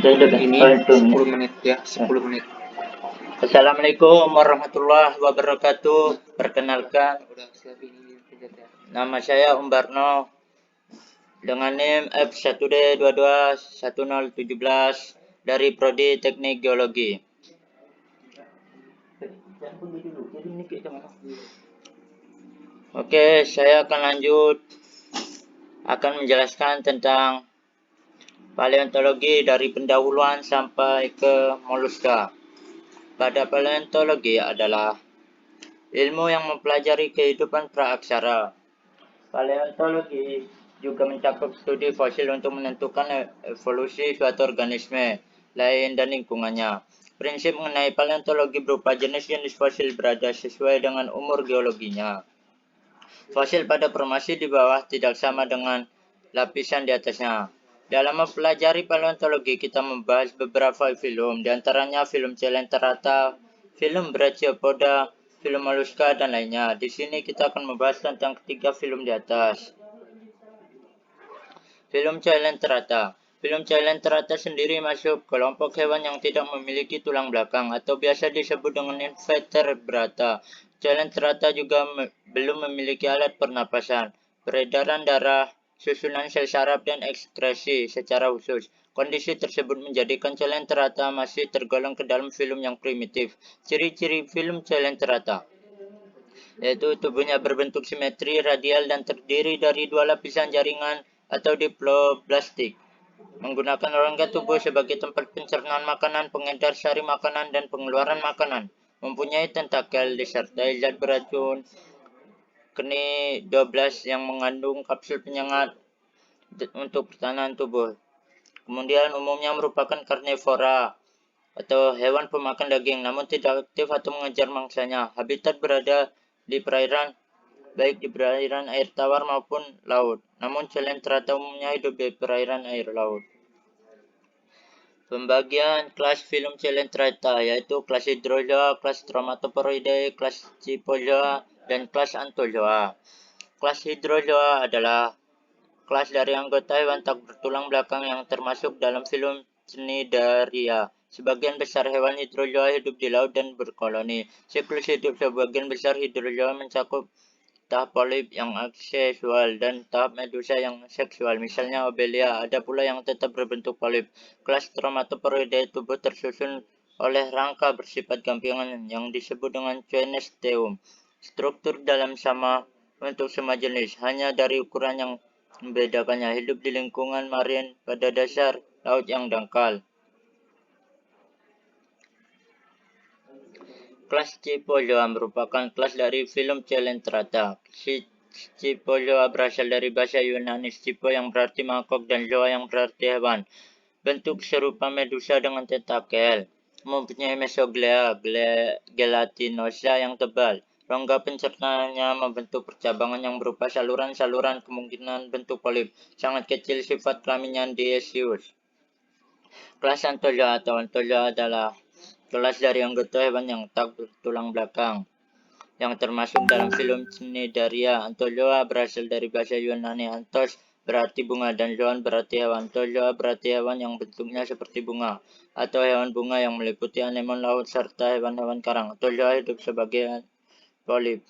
Ini 10 menit ya, 10 menit. Assalamualaikum warahmatullahi wabarakatuh. Perkenalkan, nama saya Umbarno dengan NIM F1D221017 dari Prodi Teknik Geologi. Oke, saya akan menjelaskan tentang paleontologi dari pendahuluan sampai ke moluska. Pada paleontologi adalah ilmu yang mempelajari kehidupan praaksara. Paleontologi juga mencakup studi fosil untuk menentukan evolusi suatu organisme lain dan lingkungannya. Prinsip mengenai paleontologi berupa jenis-jenis fosil berada sesuai dengan umur geologinya. Fosil pada formasi di bawah tidak sama dengan lapisan di atasnya. Dalam mempelajari paleontologi, kita membahas beberapa film, diantaranya film Coelenterata, film Brachiopoda, film Mollusca, dan lainnya. Di sini kita akan membahas tentang ketiga film di atas. Film Coelenterata. Film Coelenterata sendiri masuk kelompok hewan yang tidak memiliki tulang belakang atau biasa disebut dengan invertebrata. Coelenterata juga belum memiliki alat pernapasan, peredaran darah, susunan sel saraf, dan ekskresi secara khusus. Kondisi tersebut menjadikan Coelenterata masih tergolong ke dalam film yang primitif. Ciri-ciri film Coelenterata yaitu tubuhnya berbentuk simetri radial dan terdiri dari dua lapisan jaringan atau diploblastik. Menggunakan rongga tubuh sebagai tempat pencernaan makanan, pengedar sari makanan, dan pengeluaran makanan. Mempunyai tentakel disertai zat beracun keni 12 yang mengandung kapsul penyengat untuk pertahanan tubuh. Kemudian umumnya merupakan karnivora atau hewan pemakan daging, namun tidak aktif atau mengejar mangsanya. Habitat berada di perairan, baik di perairan air tawar maupun laut. Namun Coelenterata umumnya hidup di perairan air laut. Pembagian kelas film Coelenterata yaitu kelas Hydrozoa, kelas Stromatoporidae, kelas Cipozoa, dan kelas Anthozoa. Kelas Hydrozoa adalah kelas dari anggota hewan tak bertulang belakang yang termasuk dalam film Cnidaria. Sebagian besar hewan hidrozoa hidup di laut dan berkoloni. Siklus hidup sebagian besar hidrozoa mencakup tahap polip yang aseksual dan tahap medusa yang seksual, misalnya Obelia. Ada pula yang tetap berbentuk polip. Kelas Stromatoporidae tubuh tersusun oleh rangka bersifat gampingan yang disebut dengan choanesteum. Struktur dalam sama untuk semua jenis, hanya dari ukuran yang membedakannya. Hidup di lingkungan marin pada dasar laut yang dangkal. Kelas Cipozoa merupakan kelas dari film Coelenterata. Cipozoa berasal dari bahasa Yunani Cipo yang berarti mangkok dan zoa yang berarti hewan. Bentuk serupa medusa dengan tentakel. Mempunyai mesoglea gelatinosa yang tebal. Rongga pencernaannya membentuk percabangan yang berupa saluran-saluran, kemungkinan bentuk polip. Sangat kecil, sifat kelaminnya dioecious. Kelas Anthozoa atau Anthozoa adalah kelas dari anggota hewan yang tak bertulang belakang yang termasuk dalam film Cnidaria. Anthozoa berasal dari bahasa Yunani anthos berarti bunga dan zoan berarti hewan. Anthozoa berarti hewan yang bentuknya seperti bunga atau hewan bunga yang meliputi anemon laut serta hewan-hewan karang. Anthozoa hidup sebagai polip.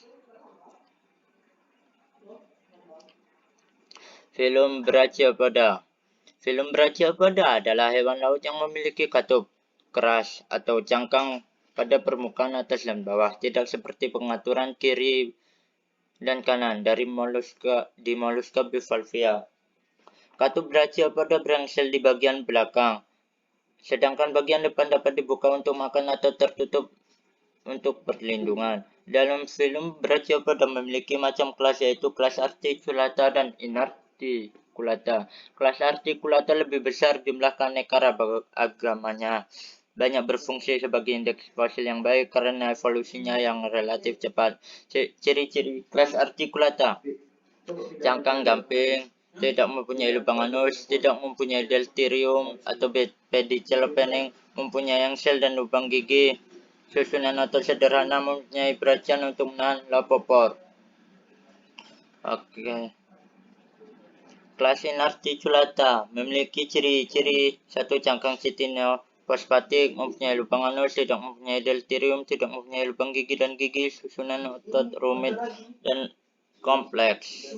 Film Brachiopoda. Film Brachiopoda adalah hewan laut yang memiliki katup keras atau cangkang pada permukaan atas dan bawah, tidak seperti pengaturan kiri dan kanan dari Mollusca bivalvia. Katup Brachiopoda berangsel di bagian belakang, sedangkan bagian depan dapat dibuka untuk makan atau tertutup untuk perlindungan. Dalam film Brachiopoda memiliki macam kelas yaitu kelas Articulata dan Inarticulata. Kelas Articulata lebih besar jumlah keanekaragamannya. Banyak berfungsi sebagai indeks fosil yang baik karena evolusinya yang relatif cepat. Ciri-ciri kelas Articulata: cangkang gamping, tidak mempunyai lubang anus, tidak mempunyai deltirium atau pedicle opening, mempunyai sel dan lubang gigi, susunan otot sederhana, mempunyai peracian untuk menahan lapopor. Oke. Kelas Inarticulata memiliki ciri-ciri satu cangkang chitinofosfatik, mempunyai lubang anus, tidak mempunyai delirium, tidak mempunyai lubang gigi dan gigi, susunan otot rumit dan kompleks.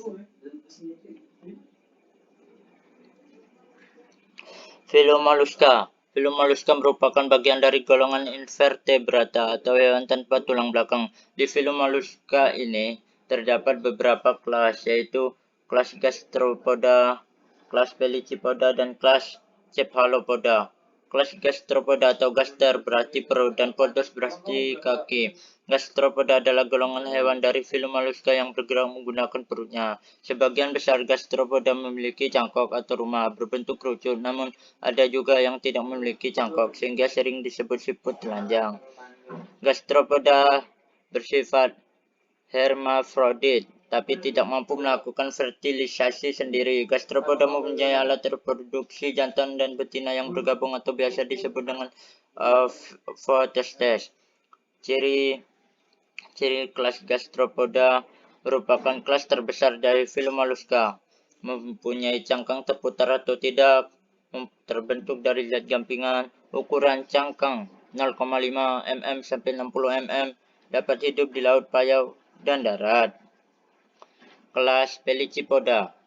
Filum Mollusca. Filum Mollusca merupakan bagian dari golongan invertebrata atau hewan tanpa tulang belakang. Di Filum Mollusca ini terdapat beberapa kelas, yaitu kelas Gastropoda, kelas Pelycipoda, dan kelas Cephalopoda. Kelas Gastropoda atau gaster berarti perut dan podos berarti kaki. Gastropoda adalah golongan hewan dari Filum Mollusca yang bergerak menggunakan perutnya. Sebagian besar gastropoda memiliki cangkok atau rumah berbentuk kerucut, namun ada juga yang tidak memiliki cangkok sehingga sering disebut siput telanjang. Gastropoda bersifat hermafrodit tapi tidak mampu melakukan fertilisasi sendiri. Gastropoda mempunyai alat reproduksi jantan dan betina yang bergabung atau biasa disebut dengan photostes. Ciri kelas Gastropoda merupakan kelas terbesar dari Filum Mollusca, mempunyai cangkang terputar atau tidak, terbentuk dari zat gampingan, ukuran cangkang 0,5 mm sampai 60 mm, dapat hidup di laut, payau, dan darat. Kelas Pelycipoda.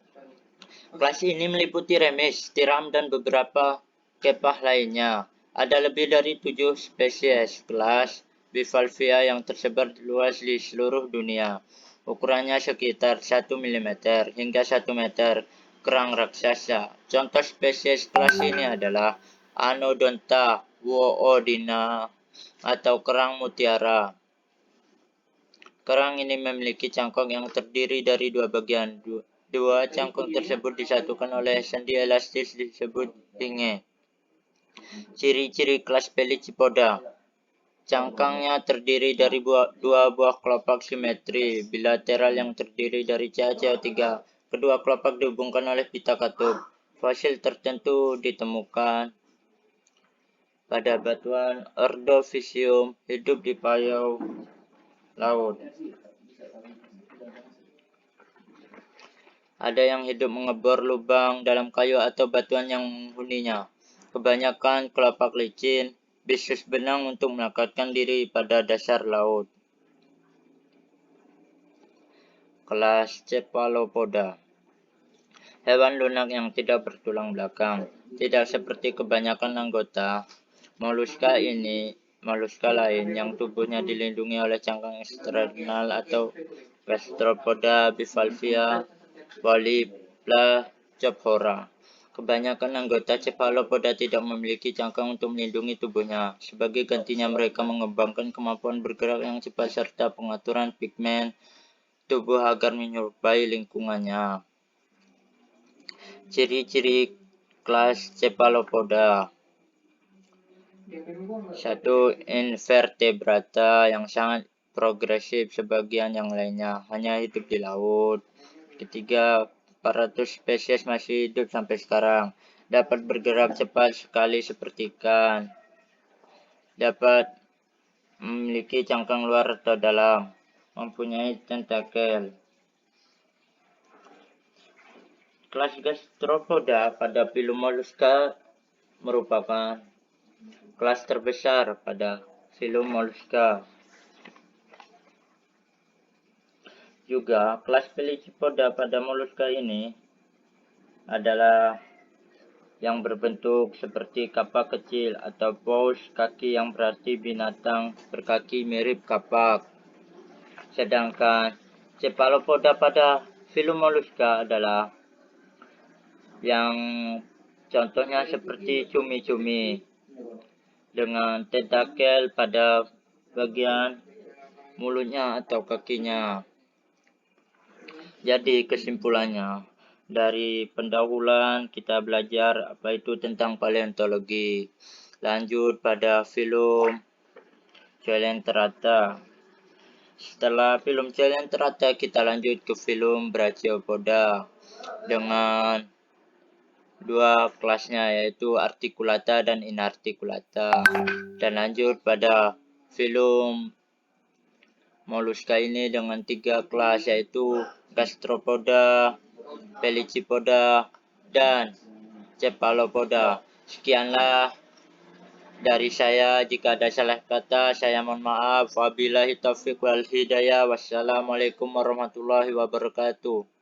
Kelas ini meliputi remis, tiram, dan beberapa kepah lainnya. Ada lebih dari 7 spesies kelas Bivalvia yang tersebar luas di seluruh dunia. Ukurannya sekitar 1 mm hingga 1 meter. Kerang raksasa. Contoh spesies kelas ini adalah Anodonta woodina atau kerang mutiara. Kerang ini memiliki cangkok yang terdiri dari dua bagian. Dua cangkok tersebut disatukan oleh sendi elastis disebut pinge. Ciri-ciri kelas Pelycipoda. Cangkangnya terdiri dari dua buah kelopak simetri bilateral yang terdiri dari CaCO3. Kedua kelopak dihubungkan oleh pita katup. Fosil tertentu ditemukan pada batuan Ordovicium, hidup di payau laut. Ada yang hidup mengebor lubang dalam kayu atau batuan yang menghuninya. Kebanyakan kelopak licin, bisus benang untuk melekatkan diri pada dasar laut. Kelas Cephalopoda. Hewan lunak yang tidak bertulang belakang. Tidak seperti kebanyakan anggota Mollusca lain yang tubuhnya dilindungi oleh cangkang eksternal atau Gastropoda bivalvia, Polyplacophora. Kebanyakan anggota Cephalopoda tidak memiliki cangkang untuk melindungi tubuhnya. Sebagai gantinya mereka mengembangkan kemampuan bergerak yang cepat serta pengaturan pigmen tubuh agar menyerupai lingkungannya. Ciri-ciri kelas Cephalopoda. 1. Invertebrata yang sangat progresif, sebagian yang lainnya hanya hidup di laut. Ketiga, 400 spesies masih hidup sampai sekarang. Dapat bergerak cepat sekali seperti ikan. Dapat memiliki cangkang luar atau dalam. Mempunyai tentakel. Kelas Gastropoda pada Filum Mollusca merupakan kelas terbesar pada Filum Mollusca. Juga, kelas Pelycipoda pada Mollusca ini adalah yang berbentuk seperti kapak kecil atau paus kaki yang berarti binatang berkaki mirip kapak. Sedangkan Cephalopoda pada Filum Mollusca adalah yang contohnya seperti cumi-cumi dengan tentakel pada bagian mulutnya atau kakinya. Jadi kesimpulannya, dari pendahuluan kita belajar apa itu tentang paleontologi. Lanjut pada Filum Coelenterata. Setelah Filum Coelenterata kita lanjut ke Filum Brachiopoda dengan dua kelasnya yaitu Articulata dan Inarticulata. Dan lanjut pada Filum Mollusca ini dengan 3 kelas yaitu Gastropoda, Pelycipoda, dan cephalopoda. Sekianlah dari saya. Jika ada salah kata, saya mohon maaf. Wabillahi taufiq wal hidayah. Wassalamualaikum warahmatullahi wabarakatuh.